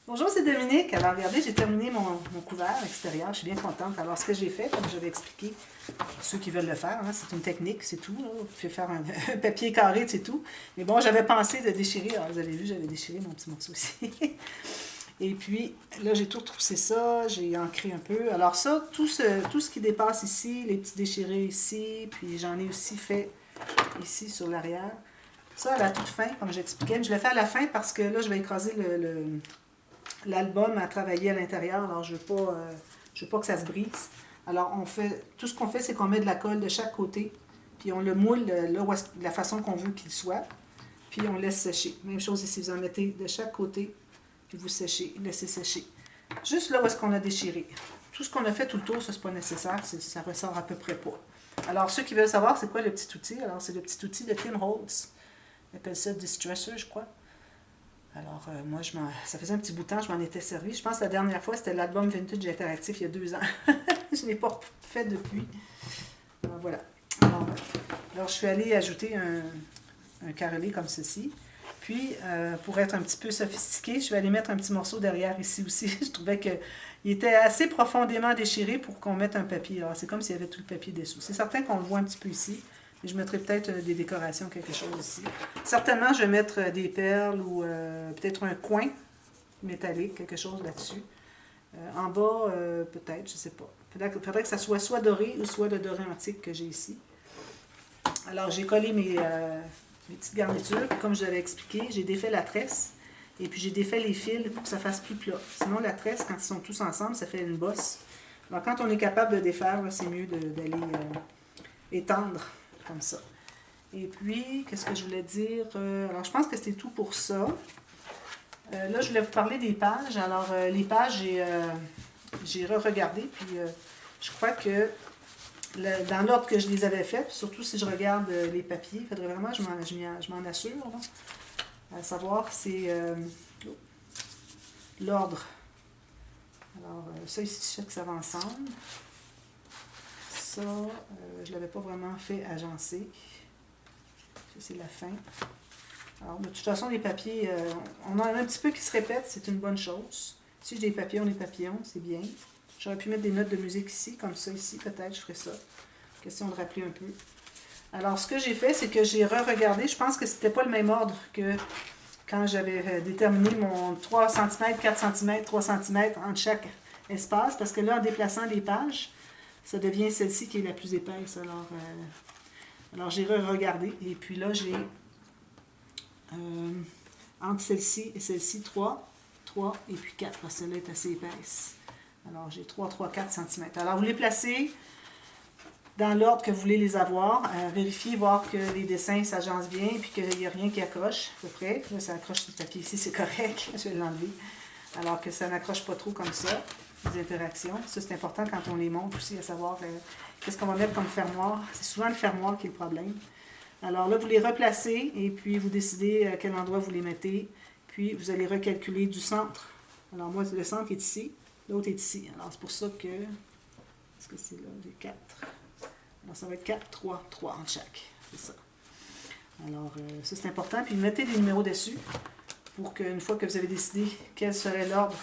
Bonjour, c'est Dominique. Alors, regardez, j'ai terminé mon couvert extérieur. Je suis bien contente. Alors, ce que j'ai fait, comme j'avais expliqué, pour ceux qui veulent le faire, hein, c'est une technique, c'est tout. Là. Vous pouvez faire un papier carré, c'est tout. Mais bon, j'avais pensé de déchirer. Alors, vous avez vu, j'avais déchiré mon petit morceau ici. Et puis, là, j'ai tout retroussé ça, j'ai ancré un peu. Alors ça, tout ce qui dépasse ici, les petits déchirés ici, puis j'en ai aussi fait ici sur l'arrière. Ça, à la toute fin, comme j'expliquais. Je l'ai fait à la fin parce que là, je vais écraser l'album à travailler à l'intérieur, alors je veux pas que ça se brise. Alors tout ce qu'on fait, c'est qu'on met de la colle de chaque côté, puis on le moule là où de la façon qu'on veut qu'il soit, puis on laisse sécher. Même chose ici, vous en mettez de chaque côté, puis vous séchez, laissez sécher. Juste là où est-ce qu'on a déchiré. Tout ce qu'on a fait tout le tour, ça c'est pas nécessaire, ça ressort à peu près pas. Alors ceux qui veulent savoir c'est quoi le petit outil, alors c'est le petit outil de Tim Holtz. On appelle ça Distresser, je crois. Alors, moi, ça faisait un petit bout de temps, je m'en étais servi. Je pense que la dernière fois, c'était l'album Vintage Interactif il y a 2 ans. Je ne l'ai pas fait depuis. Alors, voilà. Alors, je suis allée ajouter un carrelé comme ceci. Puis, pour être un petit peu sophistiqué, je vais aller mettre un petit morceau derrière ici aussi. Je trouvais qu'il était assez profondément déchiré pour qu'on mette un papier. Alors, c'est comme s'il y avait tout le papier dessous. C'est certain qu'on le voit un petit peu ici. Et je mettrai peut-être des décorations, quelque chose ici. Certainement, je vais mettre des perles ou peut-être un coin métallique, quelque chose là-dessus. En bas, peut-être, je ne sais pas. Faudrait que ça soit doré ou soit le doré antique que j'ai ici. Alors, j'ai collé mes petites garnitures. Comme je l'avais expliqué, j'ai défait la tresse. Et puis, j'ai défait les fils pour que ça fasse plus plat. Sinon, la tresse, quand ils sont tous ensemble, ça fait une bosse. Alors, quand on est capable de défaire, c'est mieux d'aller étendre comme ça. Et puis, qu'est-ce que je voulais dire? Alors, je pense que c'était tout pour ça. Là, je voulais vous parler des pages. Alors, les pages, j'ai re-regardé, puis je crois que dans l'ordre que je les avais faites, surtout si je regarde les papiers, il faudrait vraiment que je m'en assure, là, à savoir, c'est l'ordre. Alors, ça ici, je sais que ça va ensemble. Ça, je ne l'avais pas vraiment fait agencer. Ça, c'est la fin. Alors, de toute façon, les papiers, on en a un petit peu qui se répètent, c'est une bonne chose. Si j'ai des papillons, des papillons, c'est bien. J'aurais pu mettre des notes de musique ici, comme ça ici, peut-être, je ferais ça. Question de rappeler un peu. Alors, ce que j'ai fait, c'est que j'ai re-regardé. Je pense que c'était pas le même ordre que quand j'avais déterminé mon 3 cm, 4 cm, 3 cm entre chaque espace, parce que là, en déplaçant les pages, ça devient celle-ci qui est la plus épaisse. Alors j'ai re-regardé, et puis là, j'ai entre celle-ci et celle-ci, 3 et puis 4, parce que celle-là est assez épaisse. Alors j'ai 3, 3, 4 cm. Alors vous les placez dans l'ordre que vous voulez les avoir. Vérifiez, voir que les dessins s'agencent bien, puis qu'il n'y a rien qui accroche, à peu près. Là, ça accroche sur le papier ici, c'est correct. Je vais l'enlever. Alors que ça n'accroche pas trop comme ça, les interactions. Ça, c'est important quand on les montre aussi, à savoir qu'est-ce qu'on va mettre comme fermoir. C'est souvent le fermoir qui est le problème. Alors là, vous les replacez et puis vous décidez à quel endroit vous les mettez. Puis vous allez recalculer du centre. Alors moi, le centre est ici, l'autre est ici. Alors c'est pour ça que... Est-ce que c'est là? J'ai 4. Alors ça va être 4, 3, 3 en chaque. C'est ça. Alors ça c'est important. Puis mettez des numéros dessus pour qu'une fois que vous avez décidé quel serait l'ordre,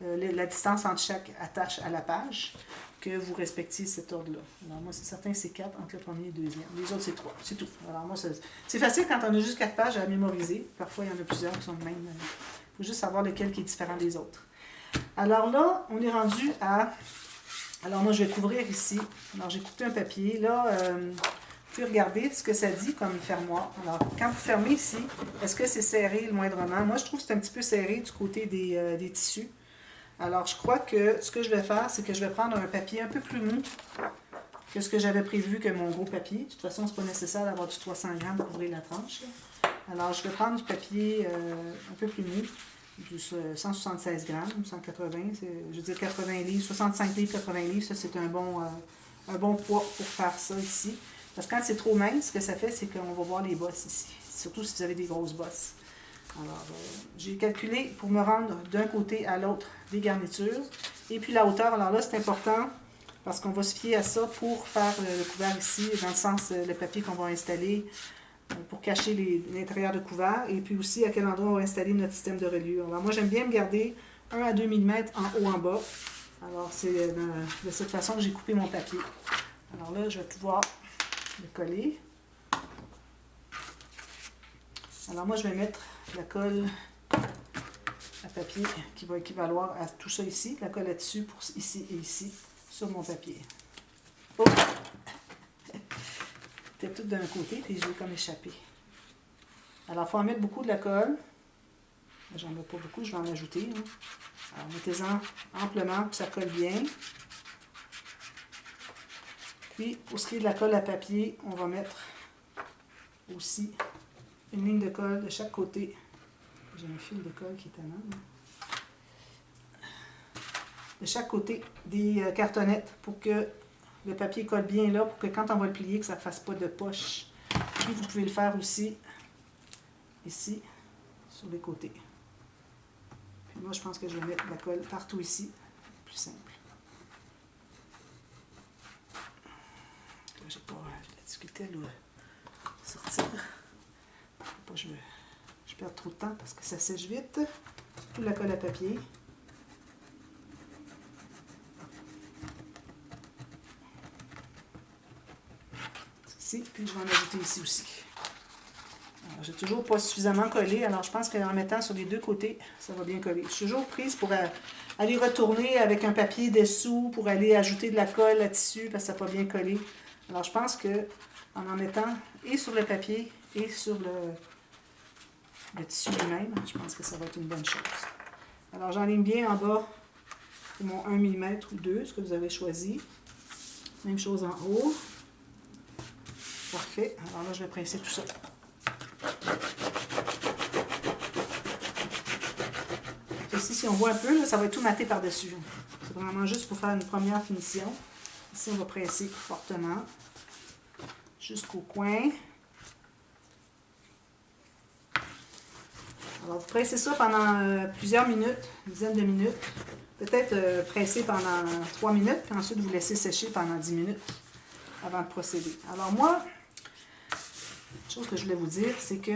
la distance entre chaque attache à la page, que vous respectiez cet ordre-là. Alors moi, c'est certain que c'est 4 entre le premier et le deuxième. Les autres, c'est 3. C'est tout. Alors moi, c'est facile quand on a juste 4 pages à mémoriser. Parfois, il y en a plusieurs qui sont de même. Il faut juste savoir lequel qui est différent des autres. Alors là, on est rendu à... Alors moi, je vais couvrir ici. Alors j'ai coupé un papier. Là, vous pouvez regarder ce que ça dit comme fermoir. Alors, quand vous fermez ici, est-ce que c'est serré le moindrement? Moi, je trouve que c'est un petit peu serré du côté des tissus. Alors, je crois que ce que je vais faire, c'est que je vais prendre un papier un peu plus mou que ce que j'avais prévu que mon gros papier. De toute façon, c'est pas nécessaire d'avoir du 300 grammes pour ouvrir la tranche. Là. Alors, je vais prendre du papier un peu plus mou, du 176 grammes, 180, je veux dire 80 livres, 65 livres, 80 livres. Ça, c'est un bon poids pour faire ça ici. Parce que quand c'est trop mince, ce que ça fait, c'est qu'on va voir les bosses ici. Surtout si vous avez des grosses bosses. Alors, j'ai calculé pour me rendre d'un côté à l'autre des garnitures. Et puis la hauteur, alors là, c'est important parce qu'on va se fier à ça pour faire le couvert ici, dans le sens le papier qu'on va installer pour cacher l'intérieur de couvert et puis aussi à quel endroit on va installer notre système de reliure. Alors moi, j'aime bien me garder 1 à 2 mm en haut en bas. Alors c'est de cette façon que j'ai coupé mon papier. Alors là, je vais pouvoir le coller. Alors moi, je vais mettre la colle à papier qui va équivaloir à tout ça ici. La colle là-dessus pour ici et ici sur mon papier. Oh! C'était tout d'un côté, puis je l'ai comme échappé. Alors, il faut en mettre beaucoup de la colle. J'en mets pas beaucoup, je vais en ajouter. Hein. Alors, mettez-en amplement pour que ça colle bien. Puis, pour ce qui est de la colle à papier, on va mettre aussi une ligne de colle de chaque côté. J'ai un fil de colle qui est tellement. De chaque côté des cartonnettes pour que le papier colle bien là, pour que quand on va le plier, que ça ne fasse pas de poche. Puis, vous pouvez le faire aussi ici, sur les côtés. Puis moi, je pense que je vais mettre la colle partout ici. Plus simple. Là, j'ai pas la difficulté à le sortir. Faut pas que je perds trop de temps parce que ça sèche vite. Surtout la colle à papier. Ici, puis je vais en ajouter ici aussi. J'ai toujours pas suffisamment collé, alors je pense qu'en mettant sur les deux côtés, ça va bien coller. Je suis toujours prise pour aller retourner avec un papier dessous, pour aller ajouter de la colle là-dessus, parce que ça n'a pas bien collé. Alors je pense que en mettant et sur le papier et sur le tissu lui-même, je pense que ça va être une bonne chose. Alors j'enligne bien en bas mon 1 mm ou 2, ce que vous avez choisi. Même chose en haut. Parfait. Alors là, je vais presser tout ça. Ici, si on voit un peu, là, ça va être tout maté par-dessus. C'est vraiment juste pour faire une première finition. Ici, on va presser fortement jusqu'au coin. Alors, vous pressez ça pendant plusieurs minutes, une dizaine de minutes. Peut-être presser pendant 3 minutes, puis ensuite vous laissez sécher pendant 10 minutes avant de procéder. Alors moi, une chose que je voulais vous dire, c'est que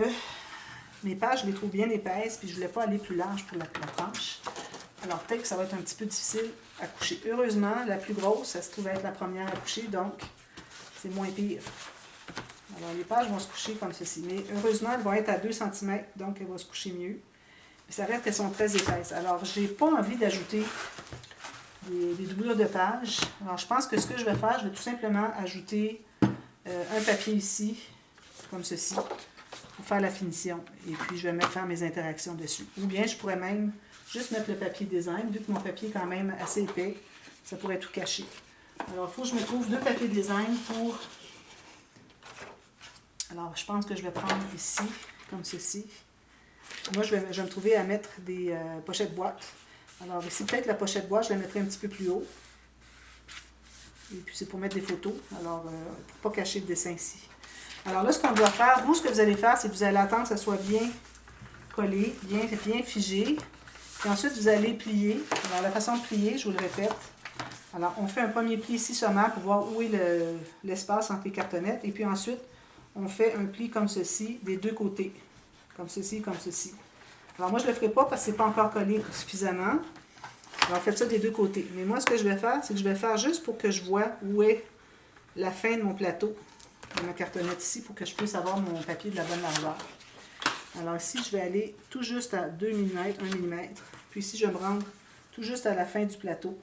mes pages, je les trouve bien épaisses, puis je ne voulais pas aller plus large pour la tranche. Alors peut-être que ça va être un petit peu difficile à coucher. Heureusement, la plus grosse, ça se trouve être la première à coucher, donc c'est moins pire. Alors les pages vont se coucher comme ceci, mais heureusement, elles vont être à 2 cm, donc elles vont se coucher mieux. Mais ça reste qu'elles sont très épaisses. Alors, je n'ai pas envie d'ajouter des doublures de pages. Alors, je pense que ce que je vais faire, je vais tout simplement ajouter un papier ici, comme ceci, pour faire la finition. Et puis, je vais faire mes interactions dessus. Ou bien, je pourrais même juste mettre le papier design, vu que mon papier est quand même assez épais, ça pourrait tout cacher. Alors, il faut que je me trouve 2 papiers design pour... Alors, je pense que je vais prendre ici, comme ceci. Moi, je vais me trouver à mettre des pochettes boîtes. Alors, ici, peut-être la pochette boîte, je la mettrai un petit peu plus haut. Et puis, c'est pour mettre des photos. Alors, pour ne pas cacher le dessin ici. Alors là, ce qu'on doit faire, vous, ce que vous allez faire, c'est que vous allez attendre que ça soit bien collé, bien figé. Puis ensuite, vous allez plier. Alors, la façon de plier, je vous le répète. Alors, on fait un premier pli ici sommaire pour voir où est l'espace entre les cartonnettes. Et puis ensuite, on fait un pli comme ceci des deux côtés. Comme ceci, comme ceci. Alors moi, je ne le ferai pas parce que ce n'est pas encore collé suffisamment. Alors faites ça des deux côtés. Mais moi, ce que je vais faire, c'est que je vais faire juste pour que je vois où est la fin de mon plateau, de ma cartonnette ici, pour que je puisse avoir mon papier de la bonne largeur. Alors ici, je vais aller tout juste à 2 mm, 1 mm. Puis ici, je vais me rendre tout juste à la fin du plateau.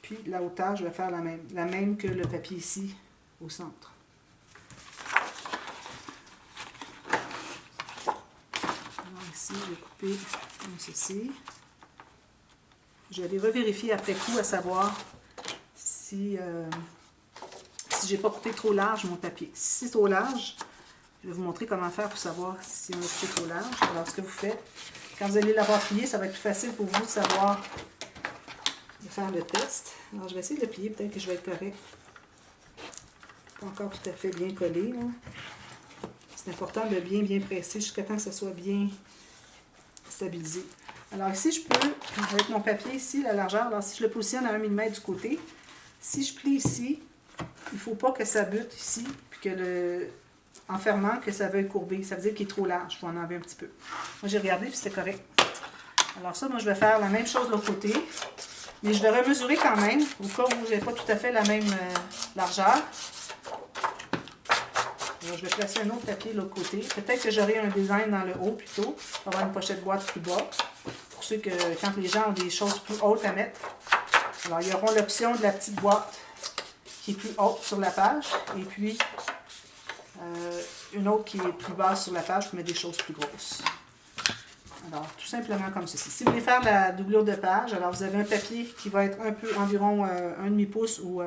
Puis la hauteur, je vais faire la même que le papier ici, au centre. Ici, je vais couper comme ceci. Je vais aller revérifier après coup à savoir si je n'ai pas coupé trop large mon papier. Si c'est trop large, je vais vous montrer comment faire pour savoir si on a coupé trop large. Alors, ce que vous faites, quand vous allez l'avoir plié, ça va être plus facile pour vous de savoir, de faire le test. Alors, je vais essayer de le plier, peut-être que je vais être correct. Pas encore tout à fait bien collé. C'est important de bien presser jusqu'à temps que ça soit bien stabilisé. Alors ici, je peux, avec mon papier ici, la largeur, alors si je le positionne à 1 mm du côté, si je plie ici, il ne faut pas que ça bute ici, puis que en fermant que ça veut courber. Ça veut dire qu'il est trop large. Il faut en enlever un petit peu. Moi, j'ai regardé puis c'était correct. Alors ça, moi, je vais faire la même chose de l'autre côté. Mais je vais remesurer quand même, au cas où je n'ai pas tout à fait la même largeur. Alors, je vais placer un autre papier de l'autre côté. Peut-être que j'aurai un design dans le haut plutôt. Pour avoir une pochette boîte plus bas. Pour ceux que, quand les gens ont des choses plus hautes à mettre. Alors, ils auront l'option de la petite boîte qui est plus haute sur la page. Et puis, une autre qui est plus basse sur la page pour mettre des choses plus grosses. Alors, tout simplement comme ceci. Si vous voulez faire la doublure de page, alors vous avez un papier qui va être un peu environ 1,5 pouce ou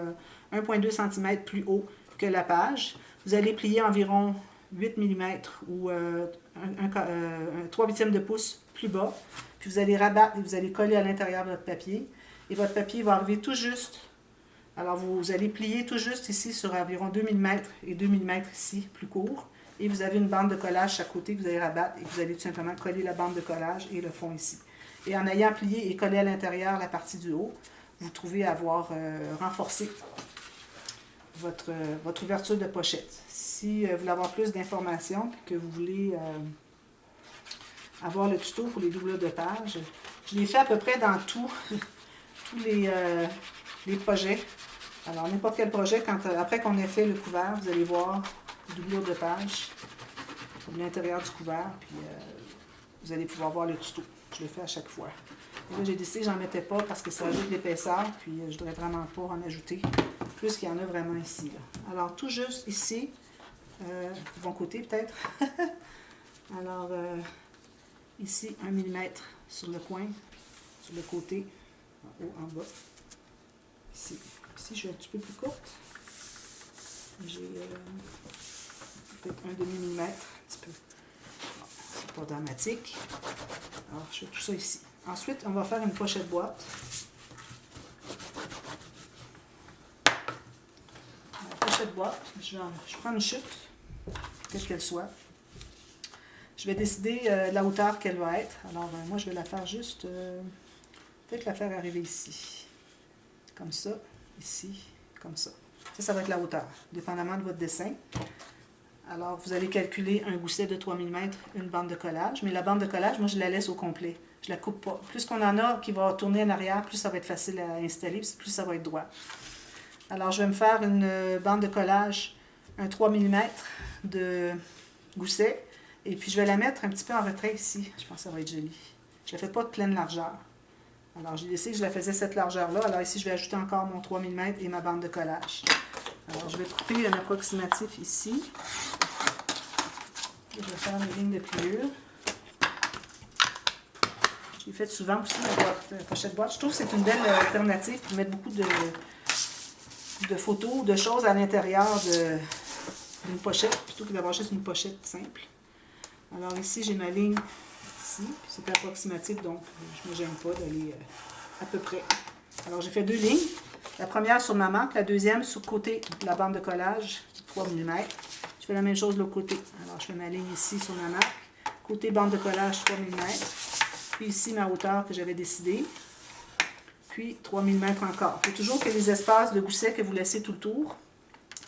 1,2 cm plus haut que la page. Vous allez plier environ 8 mm ou 3/8 de pouce plus bas. Puis vous allez rabattre et vous allez coller à l'intérieur de votre papier. Et votre papier va arriver tout juste. Alors, vous allez plier tout juste ici sur environ 2 mm et 2 mm ici, plus court. Et vous avez une bande de collage à côté que vous allez rabattre et vous allez tout simplement coller la bande de collage et le fond ici. Et en ayant plié et collé à l'intérieur la partie du haut, vous trouvez avoir renforcé votre ouverture de pochette. Si vous voulez avoir plus d'informations et que vous voulez avoir le tuto pour les doublures de page, je l'ai fait à peu près dans tous les projets. Alors, n'importe quel projet, après qu'on ait fait le couvert, vous allez voir doublure de page pour l'intérieur du couvert, puis vous allez pouvoir voir le tuto. Je le fais à chaque fois. Et là, j'ai décidé que j'en mettais pas parce que ça ajoute de l'épaisseur, puis je ne voudrais vraiment pas en ajouter, plus qu'il y en a vraiment ici. Là. Alors, tout juste ici, du bon côté peut-être. Alors, ici, 1 mm sur le coin, sur le côté, en haut, en bas. Ici, je suis un petit peu plus courte. J'ai peut-être 1/2 mm, un petit peu. Bon, c'est pas dramatique. Alors, je fais tout ça ici. Ensuite, on va faire une pochette boîte. La pochette boîte, je prends une chute, quelle qu'elle soit. Je vais décider la hauteur qu'elle va être. Alors, moi, je vais la faire juste, peut-être la faire arriver ici. Comme ça, ici, comme ça. Ça va être la hauteur, dépendamment de votre dessin. Alors, vous allez calculer un gousset de 3 mm, une bande de collage. Mais la bande de collage, moi, je la laisse au complet. Je ne la coupe pas. Plus qu'on en a qui va tourner en arrière, plus ça va être facile à installer, plus ça va être droit. Alors, je vais me faire une bande de collage, un 3 mm de gousset. Et puis, je vais la mettre un petit peu en retrait ici. Je pense que ça va être joli. Je ne la fais pas de pleine largeur. Alors, j'ai décidé que je la faisais cette largeur-là. Alors ici, je vais ajouter encore mon 3 mm et ma bande de collage. Alors, je vais couper un approximatif ici. Je vais faire mes lignes de pliure. Je l'ai fait souvent aussi, la pochette boîte. Je trouve que c'est une belle alternative pour mettre beaucoup de photos, de choses à l'intérieur d'une pochette, plutôt que d'avoir juste une pochette simple. Alors ici, j'ai ma ligne ici. C'est approximatif, donc je ne me gêne pas d'aller à peu près. Alors, j'ai fait 2 lignes. La première sur ma marque, la deuxième sur le côté de la bande de collage, 3 mm. Je fais la même chose de l'autre côté. Alors, je fais ma ligne ici sur ma marque. Côté bande de collage, 3 mm. Puis ici, ma hauteur que j'avais décidée. Puis 3 mm encore. Il faut toujours que les espaces de gousset que vous laissez tout le tour,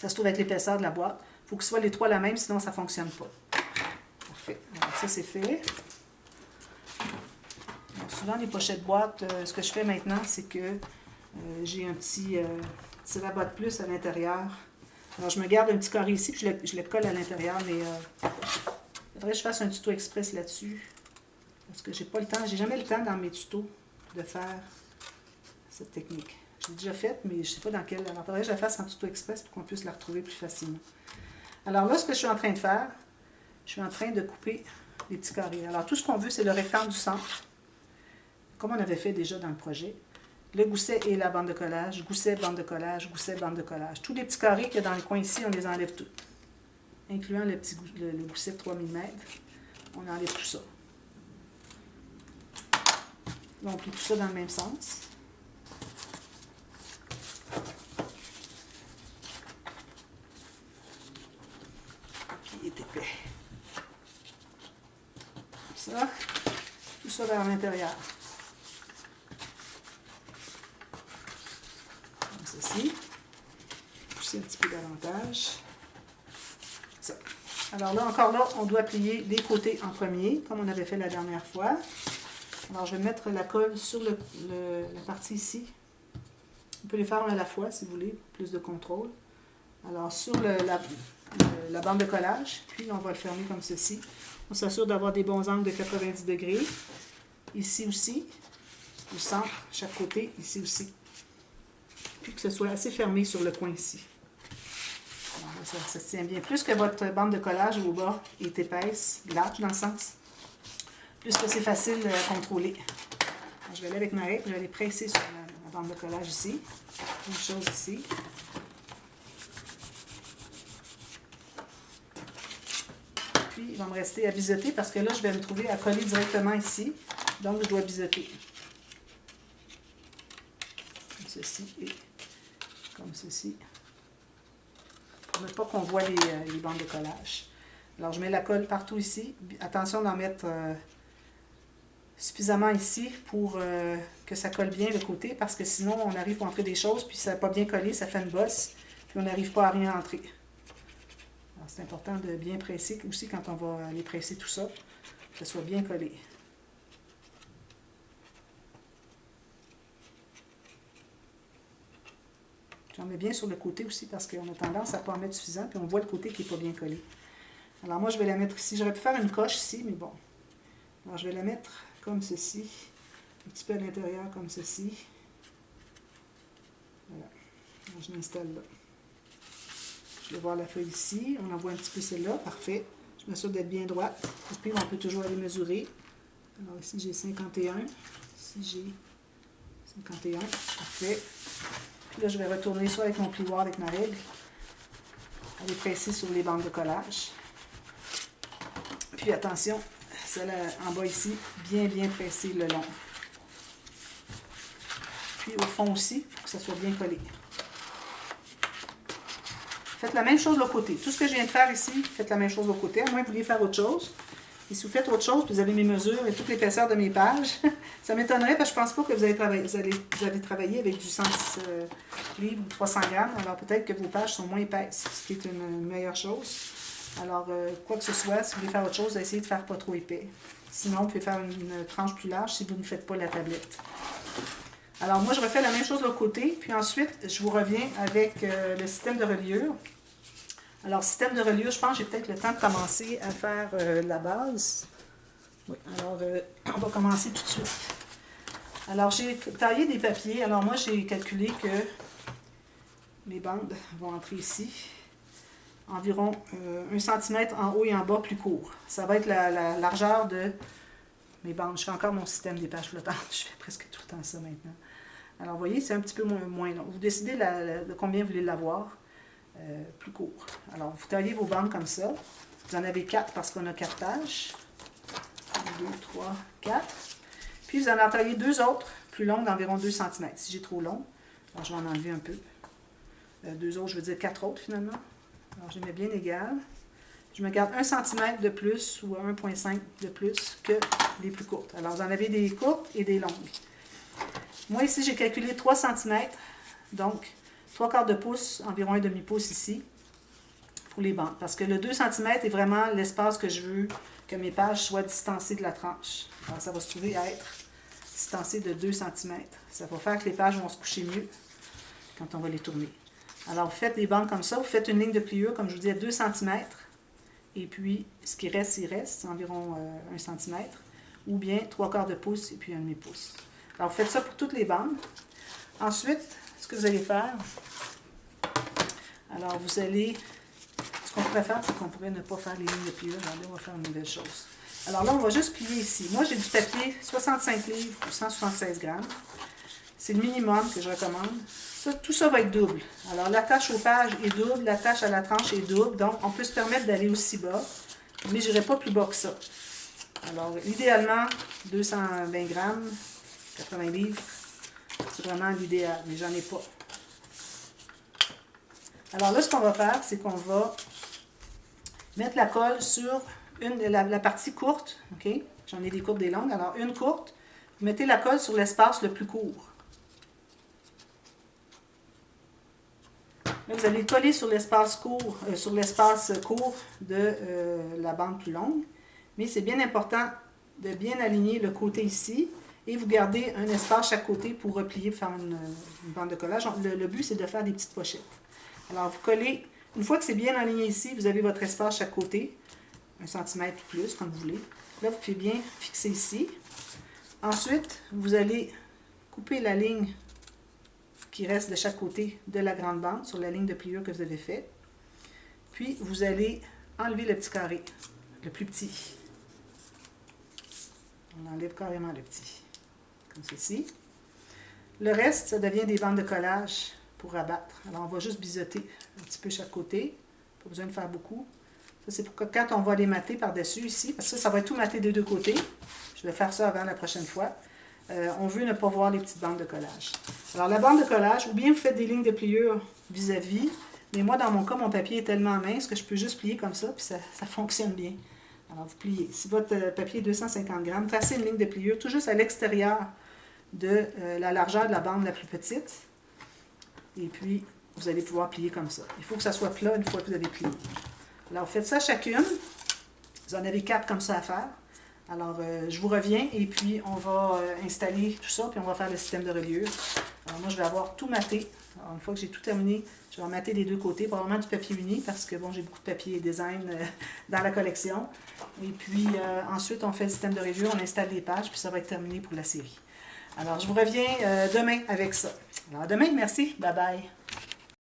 ça se trouve avec l'épaisseur de la boîte. Il faut que ce soit les trois la même, sinon ça ne fonctionne pas. Parfait. Alors, ça, c'est fait. Alors, souvent, les pochettes boîtes, ce que je fais maintenant, c'est que j'ai un petit rabat de plus à l'intérieur. Alors, je me garde un petit carré ici, puis je le colle à l'intérieur, mais il faudrait que je fasse un tuto express là-dessus. Parce que j'ai pas le temps, j'ai jamais le temps dans mes tutos de faire cette technique. Je l'ai déjà faite, mais je ne sais pas dans quelle. Alors, il faudrait que je la fasse en tuto express pour qu'on puisse la retrouver plus facilement. Alors là, ce que je suis en train de faire, je suis en train de couper les petits carrés. Alors, tout ce qu'on veut, c'est le rectangle du centre, comme on avait fait déjà dans le projet. Le gousset et la bande de collage, gousset, bande de collage, gousset, bande de collage. Tous les petits carrés qu'il y a dans le coin ici, on les enlève tous. Incluant le gousset de 3 mm. On enlève tout ça. On plie tout ça dans le même sens. Puis il est épais. Ça, tout ça vers l'intérieur. Comme ceci. Pousser un petit peu davantage. Ça. Alors là, encore là, on doit plier les côtés en premier, comme on avait fait la dernière fois. Alors, je vais mettre la colle sur la partie ici. On peut les faire un à la fois, si vous voulez, plus de contrôle. Alors, sur la bande de collage, puis on va le fermer comme ceci. On s'assure d'avoir des bons angles de 90 degrés. Ici aussi, au centre, chaque côté, ici aussi. Puis que ce soit assez fermé sur le coin ici. Alors, ça se tient bien. Plus que votre bande de collage au bas est épaisse, large dans le sens, plus que c'est facile à contrôler. Alors, je vais aller avec ma règle, je vais aller presser sur la bande de collage ici. Même chose ici. Puis, il va me rester à biseauter parce que là, je vais me trouver à coller directement ici. Donc, je dois biseauter. Comme ceci et comme ceci. Pour ne pas qu'on voit les bandes de collage. Alors, je mets la colle partout ici. Attention d'en mettre suffisamment ici pour que ça colle bien le côté, parce que sinon, on arrive à entrer des choses, puis ça n'a pas bien collé, ça fait une bosse, puis on n'arrive pas à rien entrer. Alors, c'est important de bien presser aussi quand on va aller presser tout ça, que ça soit bien collé. J'en mets bien sur le côté aussi parce qu'on a tendance à ne pas en mettre suffisant, puis on voit le côté qui n'est pas bien collé. Alors moi, je vais la mettre ici. J'aurais pu faire une coche ici, mais bon. Alors je vais la mettre comme ceci, un petit peu à l'intérieur comme ceci. Voilà. Alors, je l'installe là. Je vais voir la feuille ici. On en voit un petit peu celle-là. Parfait. Je m'assure d'être bien droite. Et puis, on peut toujours aller mesurer. Alors ici, j'ai 51. Ici, j'ai 51. Parfait. Puis là, je vais retourner soit avec mon plioir, avec ma règle, aller presser sur les bandes de collage. Puis attention, celle en bas ici, bien presser le long. Puis au fond aussi, pour que ça soit bien collé. Faites la même chose de l'autre côté. Tout ce que je viens de faire ici, faites la même chose de l'autre côté, à moins que vous vouliez faire autre chose. Et si vous faites autre chose, puis vous avez mes mesures et toute l'épaisseur de mes pages, ça m'étonnerait parce que je ne pense pas que vous allez travailler avec du 100 livres ou 300 grammes. Alors peut-être que vos pages sont moins épaisses, ce qui est une meilleure chose. Alors, quoi que ce soit, si vous voulez faire autre chose, essayez de faire pas trop épais. Sinon, vous pouvez faire une tranche plus large si vous ne faites pas la tablette. Alors, moi, je refais la même chose de l'autre côté. Puis ensuite, je vous reviens avec le système de reliure. Alors, système de reliure, je pense que j'ai peut-être le temps de commencer à faire la base. Oui, alors, on va commencer tout de suite. Alors, j'ai taillé des papiers. Alors, moi, j'ai calculé que mes bandes vont entrer ici. Environ 1 cm en haut et en bas plus court. Ça va être la largeur de mes bandes. Je fais encore mon système des pages flottantes. Je fais presque tout le temps ça maintenant. Alors, vous voyez, c'est un petit peu moins long. Vous décidez de combien vous voulez l'avoir. Plus court. Alors, vous taillez vos bandes comme ça. Vous en avez 4 parce qu'on a 4 pages. 1, 2, 3, 4. Puis, vous en taillez 2 autres, plus longues d'environ 2 cm. Si j'ai trop long, alors je vais en enlever un peu. 2 autres, je veux dire 4 autres finalement. Alors, je les mets bien égales. Je me garde 1 cm de plus ou 1,5 de plus que les plus courtes. Alors, vous en avez des courtes et des longues. Moi, ici, j'ai calculé 3 cm. Donc, 3/4 de pouce, environ un demi-pouce ici, pour les bandes. Parce que le 2 cm est vraiment l'espace que je veux que mes pages soient distancées de la tranche. Alors, ça va se trouver à être distancé de 2 cm. Ça va faire que les pages vont se coucher mieux quand on va les tourner. Alors, vous faites les bandes comme ça, vous faites une ligne de pliure, comme je vous dis, à 2 cm, et puis ce qui reste, il reste, c'est environ 1 cm, ou bien 3/4 de pouce et puis 1 demi-pouce. Alors, vous faites ça pour toutes les bandes. Ensuite, ce que vous allez faire, alors vous allez, ce qu'on pourrait faire, c'est qu'on pourrait ne pas faire les lignes de pliure. Regardez, on va faire une nouvelle chose. Alors là, on va juste plier ici. Moi, j'ai du papier 65 livres ou 176 grammes. C'est le minimum que je recommande. Tout ça va être double. Alors, l'attache aux pages est double, l'attache à la tranche est double. Donc, on peut se permettre d'aller aussi bas, mais je n'irai pas plus bas que ça. Alors, idéalement, 220 grammes, 80 livres, c'est vraiment l'idéal, mais j'en ai pas. Alors là, ce qu'on va faire, c'est qu'on va mettre la colle sur la partie courte. OK? J'en ai des courtes, des longues. Alors, une courte, vous mettez la colle sur l'espace le plus court. Là, vous allez coller sur l'espace court, de la bande plus longue. Mais c'est bien important de bien aligner le côté ici. Et vous gardez un espace chaque côté pour replier, pour faire une bande de collage. Le but, c'est de faire des petites pochettes. Alors, vous collez, une fois que c'est bien aligné ici, vous avez votre espace chaque côté, 1 cm ou plus, comme vous voulez. Là, vous pouvez bien fixer ici. Ensuite, vous allez couper la ligne qui reste de chaque côté de la grande bande sur la ligne de pliure que vous avez faite. Puis, vous allez enlever le petit carré, le plus petit. On enlève carrément le petit, comme ceci. Le reste, ça devient des bandes de collage pour rabattre. Alors, on va juste biseauter un petit peu chaque côté. Pas besoin de faire beaucoup. Ça, c'est pour que quand on va les mater par-dessus ici, parce que ça va être tout maté des deux côtés. Je vais faire ça avant la prochaine fois. On veut ne pas voir les petites bandes de collage. Alors, la bande de collage, ou bien vous faites des lignes de pliure vis-à-vis, mais moi, dans mon cas, mon papier est tellement mince que je peux juste plier comme ça, puis ça fonctionne bien. Alors, vous pliez. Si votre papier est 250 grammes, tracez une ligne de pliure tout juste à l'extérieur de la largeur de la bande la plus petite. Et puis, vous allez pouvoir plier comme ça. Il faut que ça soit plat une fois que vous avez plié. Alors, vous faites ça chacune. Vous en avez 4 comme ça à faire. Alors, je vous reviens et puis on va installer tout ça, puis on va faire le système de reliure. Alors, moi, je vais avoir tout maté. Alors, une fois que j'ai tout terminé, je vais mater des deux côtés, probablement du papier uni, parce que, bon, j'ai beaucoup de papier design dans la collection. Et puis, ensuite, on fait le système de reliure, on installe les pages, puis ça va être terminé pour la série. Alors, je vous reviens demain avec ça. Alors, à demain, merci. Bye bye.